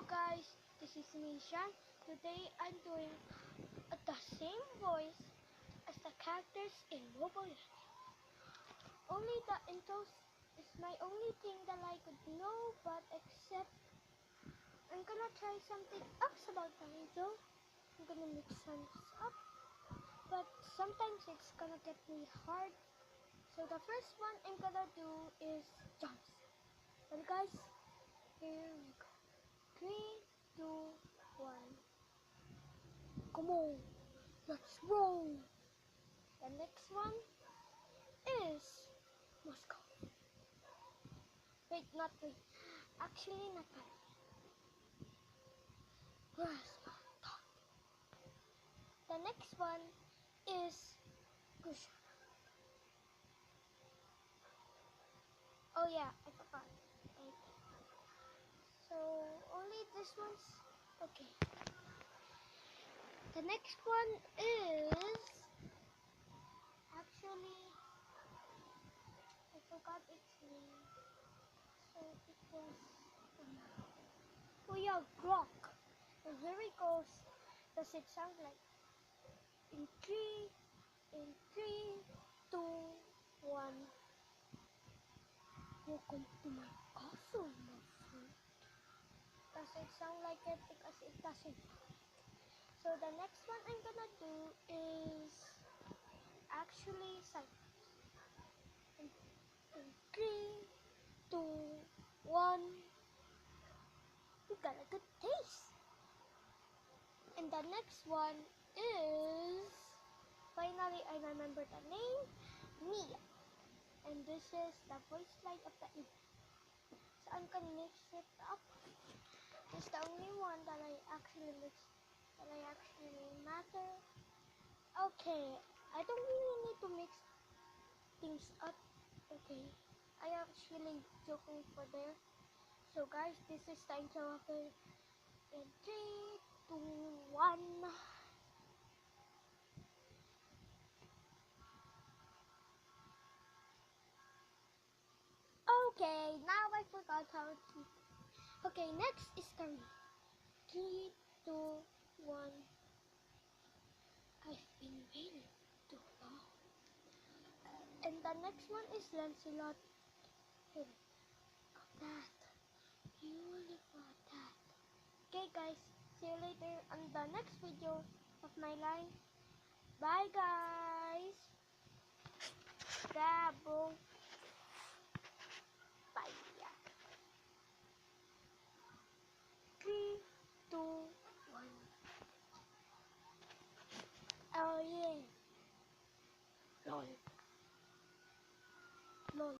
guys, this is Misha. Today I'm doing the same voice as the characters in Mobile Legends. Only the intros is my only thing that I could know, but except I'm gonna try something else about the intro. I'm gonna mix some up, but sometimes it's gonna get really hard. So the first one I'm gonna do is jumps. And guys, here we go. 3, 2, 1. Come on, let's roll. The next one is Moscow. Wait, not wait. Actually, not that. Plasma Thought. The next one is Kusha. Oh yeah, I forgot. Wait. So only this one's okay. The next one is actually I forgot its name. So it was oh yeah, Grok. And here it goes. Does it sound like in 3, 2, 1. Welcome to my castle, my friend. Does it sound like it? Because it doesn't. So the next one I'm gonna do is actually silence. In 3, 2, 1. You got a good taste. And the next one is finally I remember the name, Mia. And this is the voice line of the event. So I'm gonna mix it up. It's the only one that I actually matter. Okay, I don't really need to mix things up. Okay, I actually joking for there. So guys, this is the intro of it. In 3, 2, 1. Okay, now I forgot how to. Okay, next is Karina. 3, 2, 1. I've been waiting too long. And the next one is Lancelot. Hey, got that. You only got that. Okay guys, see you later on the next video of my life. Bye guys. Gabo. Bye. 3, 2, 1. Oh yeah. Lol.